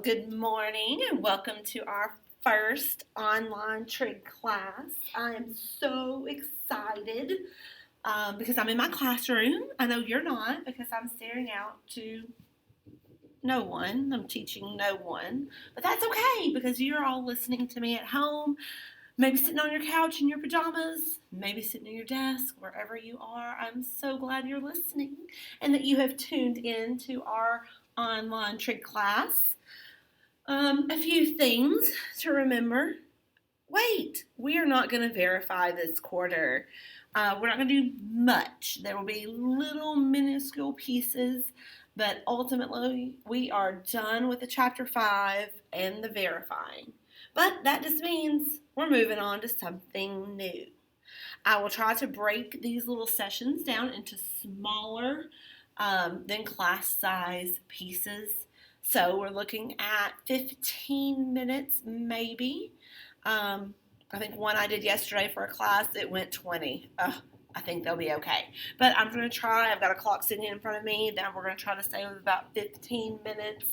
Good morning and welcome to our first online trig class. I am so excited because I'm in my classroom. I know you're not because I'm staring out to no one. I'm teaching no one, but that's okay because you're all listening to me at home, maybe sitting on your couch in your pajamas, maybe sitting at your desk, wherever you are. I'm so glad you're listening and that you have tuned in to our online trig class. A few things to remember. Wait, we are not going to verify this quarter. We're not going to do much. There will be little minuscule pieces, but ultimately we are done with the chapter 5 and the verifying. But that just means we're moving on to something new. I will try to break these little sessions down into smaller than class size pieces. So we're looking at 15 minutes maybe. I think one I did yesterday for a class, it went 20. I think they'll be okay. But I'm going to try. I've got a clock sitting in front of me. Then we're going to try to stay with about 15 minutes.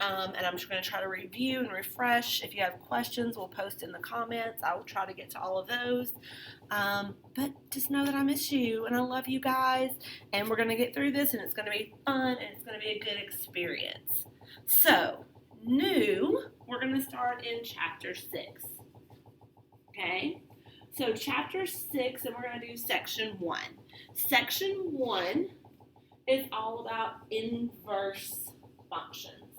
And I'm just going to try to review and refresh. If you have questions, we'll post in the comments. I will try to get to all of those. But just know that I miss you and I love you guys. And we're going to get through this and it's going to be fun and it's going to be a good experience. So, new, we're going to start in chapter 6. Okay? So, chapter 6, and we're going to do section 1. Section 1 is all about inverse functions.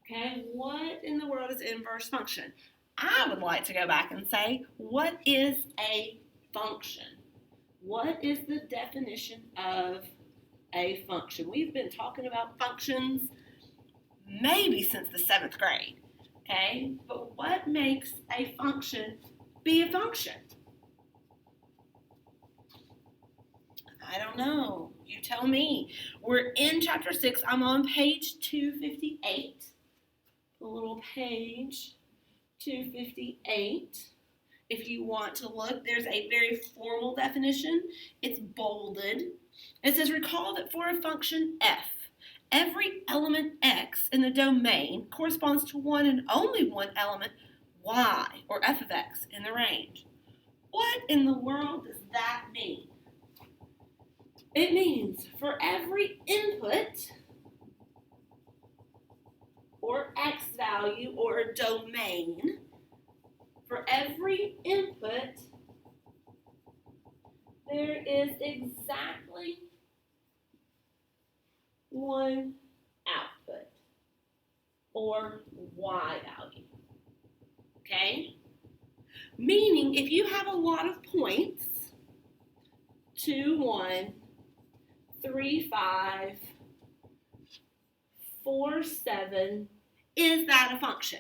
Okay, what in the world is inverse function? I would like to go back and say, what is a function? What is the definition of a function? We've been talking about functions maybe since the 7th grade, okay? But what makes a function be a function? I don't know. You tell me. We're in chapter 6. I'm on page 258. A little page 258. If you want to look, there's a very formal definition. It's bolded. It says, recall that for a function f, every element x in the domain corresponds to one and only one element y, or f of x, in the range. What in the world does that mean? It means for every input or x value or a domain, for every input, there is exactly one output or y value. Okay? Meaning if you have a lot of points, 2, 1, 3, 5, 4, 7, is that a function?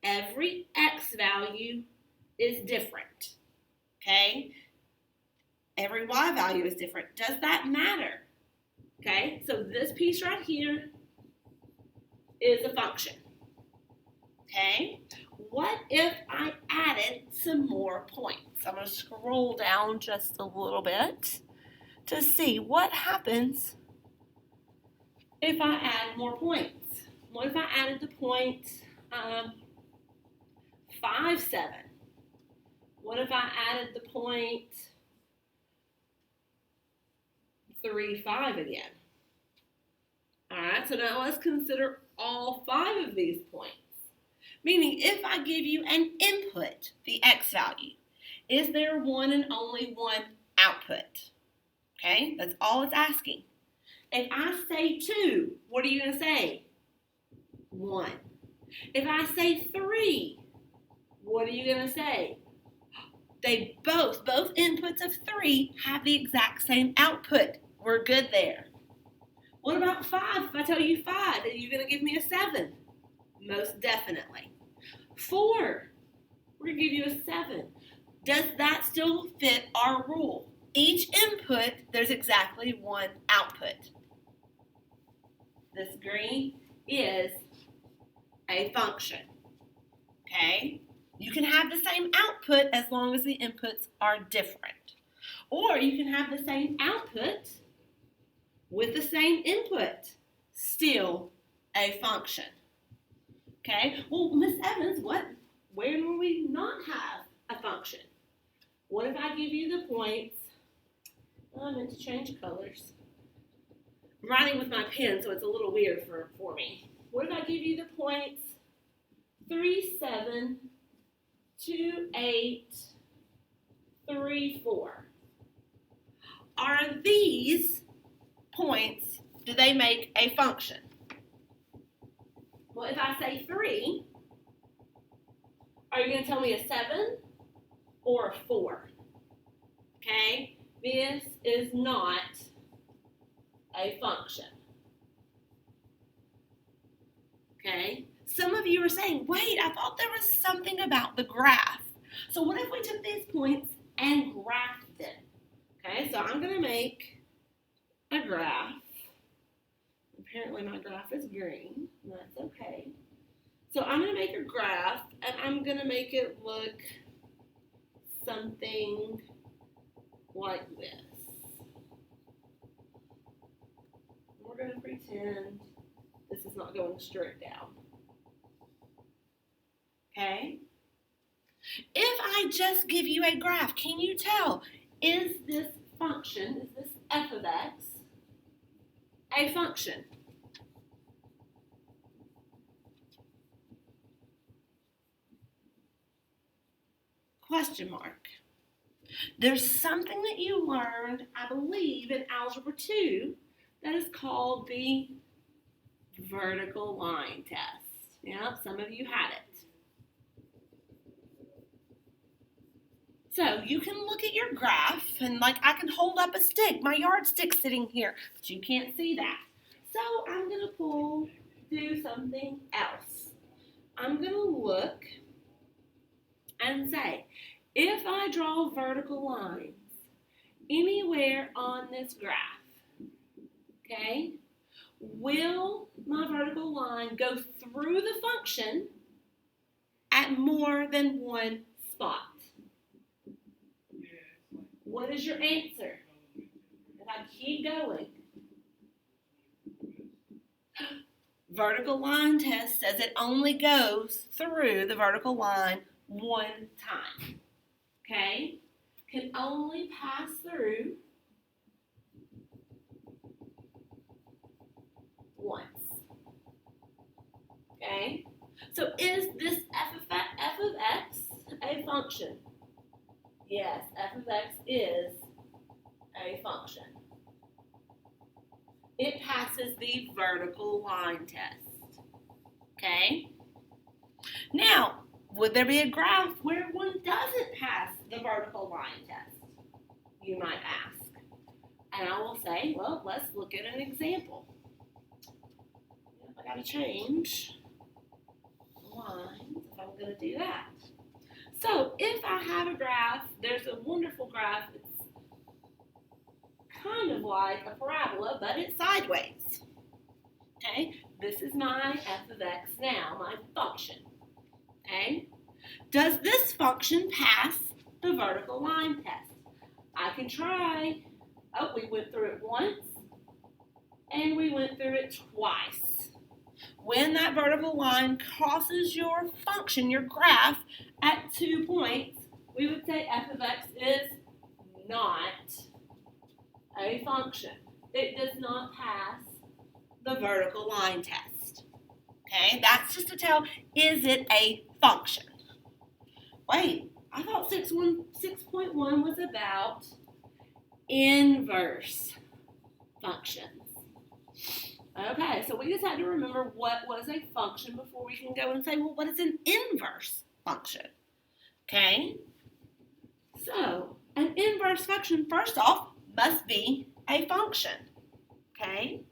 Every x value is different, okay? Every y value is different. Does that matter? Okay, so this piece right here is a function, okay? What if I added some more points? I'm going to scroll down just a little bit to see what happens if I add more points. What if I added the point 5, 7? What if I added the point 3, 5 again? All right, so now let's consider all 5 of these points. Meaning, if I give you an input, the x value, is there one and only one output? Okay, that's all it's asking. If I say 2, what are you going to say? 1. If I say 3, what are you going to say? They both inputs of 3 have the exact same output. We're good there. What about 5? If I tell you 5, are you going to give me a 7? Most definitely. 4, we're going to give you a 7. Does that still fit our rule? Each input, there's exactly one output. This green is a function, okay? You can have the same output as long as the inputs are different. Or you can have the same output with the same input, still a function. Okay, well, Miss Evans, where will we not have a function? What if I give you the points? Oh, I meant to change colors. I'm writing with my pen, so it's a little weird for me. What if I give you the points 3, 7, 2, 8, 3, 4? Are these points, do they make a function? Well, if I say 3, are you going to tell me a 7 or a 4? Okay, this is not a function. Okay, some of you are saying, wait, I thought there was something about the graph. So what if we took these points and graphed them? Okay, so I'm going to make a graph. Apparently my graph is green, and that's okay. So I'm going to make a graph, and I'm going to make it look something like this. We're going to pretend this is not going straight down. Okay? If I just give you a graph, can you tell, is this function, is this f of x, a function? Question mark. There's something that you learned, I believe, in Algebra 2 that is called the vertical line test. Yeah, some of you had it. So you can look at your graph, and like I can hold up a stick, my yardstick's sitting here, but you can't see that. So I'm going to do something else. I'm going to look and say, if I draw vertical lines anywhere on this graph, okay, will my vertical line go through the function at more than one spot? What is your answer? If I keep going. Vertical line test says it only goes through the vertical line one time. Okay? Can only pass through once. Okay? So is this f of x a function? Yes, f of x is a function. It passes the vertical line test. Okay? Now, would there be a graph where one doesn't pass the vertical line test? You might ask. And I will say, well, let's look at an example. I got to change lines if I'm going to do that. So if I have a graph, there's a wonderful graph. It's kind of like a parabola, but it's sideways. Okay, this is my f of x now, my function. Okay, does this function pass the vertical line test? I can try. Oh, we went through it once, and we went through it twice. When that vertical line crosses your function, your graph, at 2 points, we would say f of x is not a function. It does not pass the vertical line test. Okay, that's just to tell, is it a function? Wait, I thought 6.1 was about inverse functions. Okay, so we just had to remember what was a function before we can go and say, well, what is an inverse function? Okay, so an inverse function, first off, must be a function. Okay,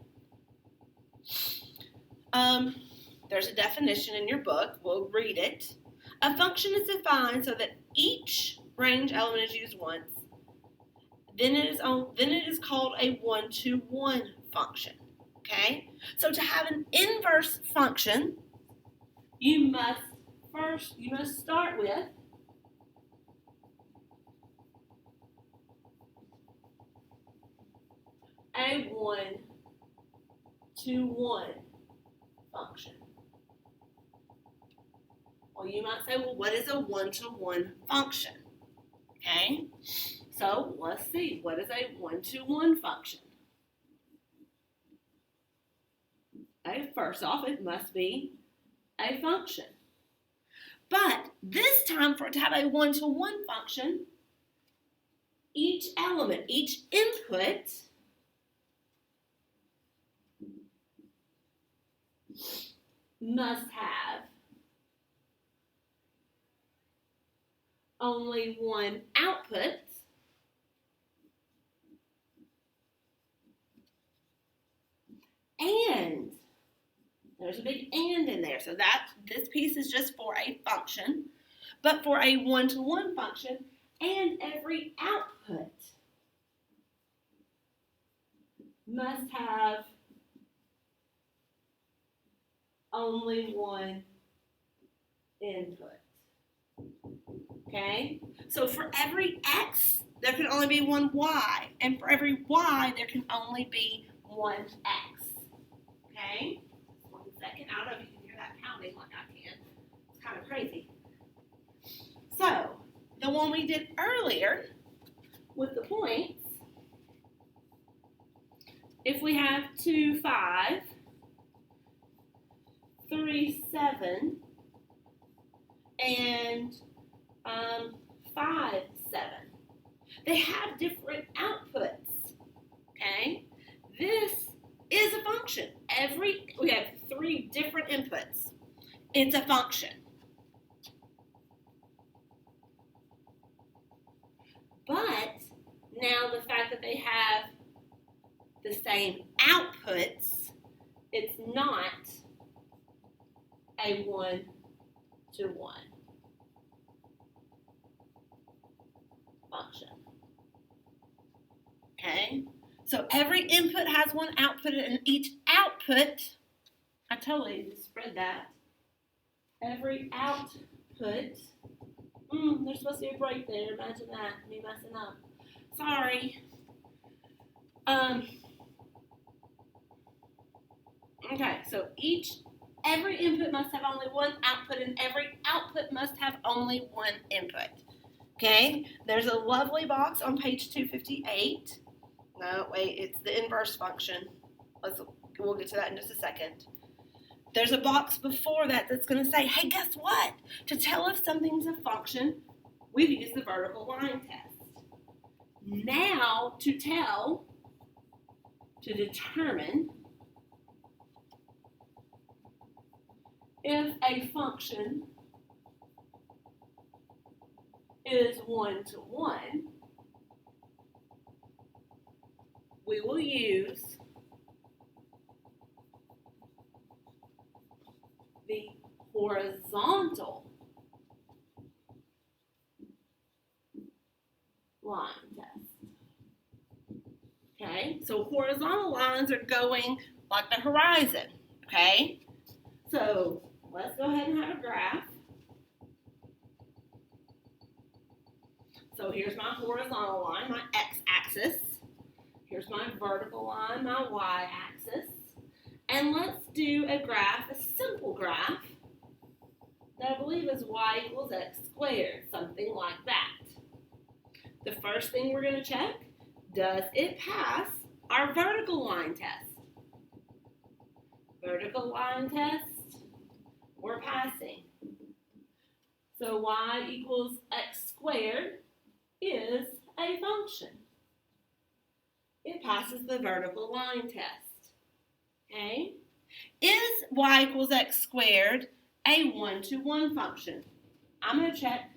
there's a definition in your book. We'll read it. A function is defined so that each range element is used once. Then it is called a one-to-one function. Okay, so to have an inverse function, you must start with a one 1-to-1 function. Well, you might say, well, what is a 1-to-1 function? Okay, so let's see. What is a 1-to-1 function? Okay, first off, it must be a function. But this time, for it to have a 1-to-1 function, each element, each input must have only one output and there's a big and in there. So that this piece is just for a function, but for a 1-to-1 function, and every output must have only one input. Okay? So for every x, there can only be one y, and for every y, there can only be one x. Okay? 1 second. I don't know if you can hear that pounding like I can. It's kind of crazy. So, the one we did earlier with the points, if we have 2, 5, 3, 7, and 5, 7, they have different outputs. Okay? This is a function. We have 3 different inputs. It's a function. But now the fact that they have the same outputs, it's not a 1-to-1 function. Okay? So every input has one output, and each output, I totally just spread that. Every output, there's supposed to be a break there. Imagine that, me messing up. Sorry. Okay, so every input must have only one output, and every output must have only one input. Okay, there's a lovely box on page 258. No, wait, it's the inverse function. We'll get to that in just a second. There's a box before that that's going to say, hey, guess what? To tell if something's a function, we've used the vertical line test. Now, to determine if a function is 1-to-1, we will use the horizontal line test. Okay, so horizontal lines are going like the horizon. Okay, so let's go ahead and have a graph. So here's my horizontal line, my x-axis. Here's my vertical line, my y-axis. And let's do a graph, a simple graph, that I believe is y equals x squared, something like that. The first thing we're going to check, does it pass our vertical line test? Vertical line test, we're passing. So y equals x squared is a function. It passes the vertical line test. Okay? Is y equals x squared a 1-to-1 function? I'm going to check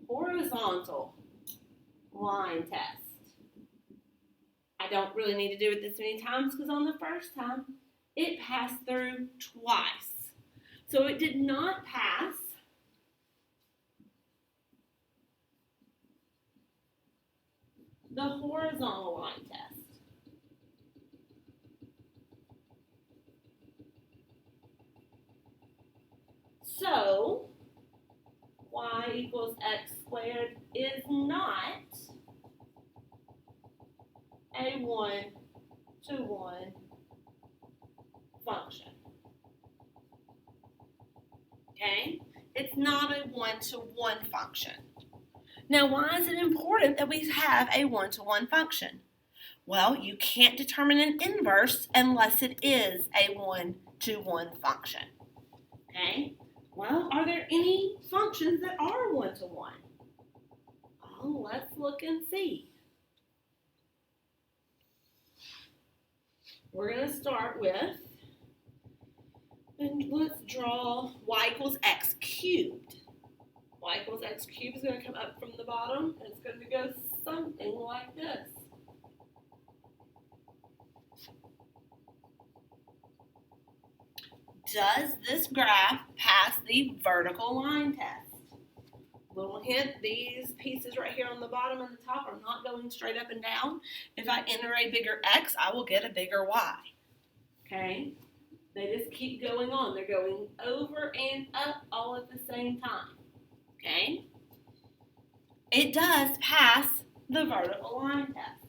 horizontal line test. I don't really need to do it this many times because on the first time, it passed through twice. So it did not pass the horizontal line test. So, y equals x squared is not a 1-to-1 function. Okay? It's not a one-to-one function. Now, why is it important that we have a one-to-one function? Well, you can't determine an inverse unless it is a one-to-one function. Okay? Well, are there any functions that are one-to-one? Oh, let's look and see. We're going to start with, and let's draw y equals x cubed. Y equals x cubed is going to come up from the bottom, and it's going to go something like this. Does this graph pass the vertical line test? Little hint, these pieces right here on the bottom and the top are not going straight up and down. If I enter a bigger x, I will get a bigger y. Okay? They just keep going on. They're going over and up all at the same time. Okay? It does pass the vertical line test.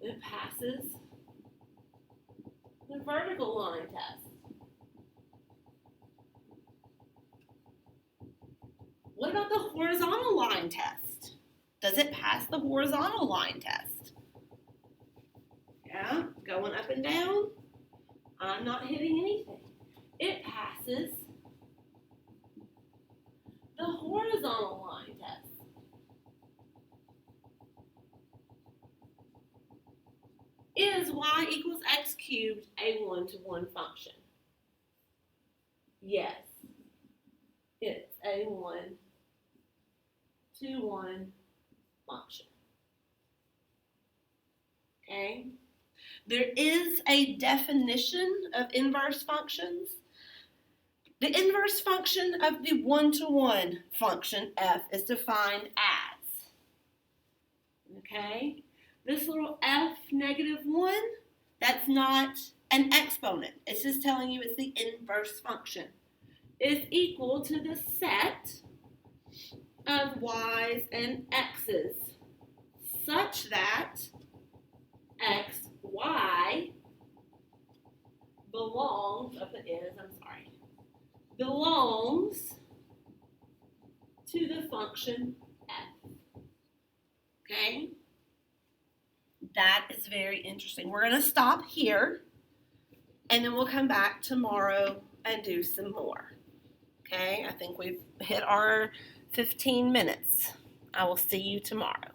It passes the vertical line test. What about the horizontal line test? Does it pass the horizontal line test? Yeah, going up and down. I'm not hitting anything. It passes the horizontal line test. Is y equals x cubed a one-to-one function? Yes, it's a one-to-one function. Okay? There is a definition of inverse functions. The inverse function of the one-to-one function f is defined as, okay, this little f negative 1, that's not an exponent. It's just telling you it's the inverse function. Is equal to the set of y's and x's such that x, y belongs, belongs to the function f. Okay? That is very interesting. We're going to stop here, and then we'll come back tomorrow and do some more. Okay? I think we've hit our 15 minutes. I will see you tomorrow.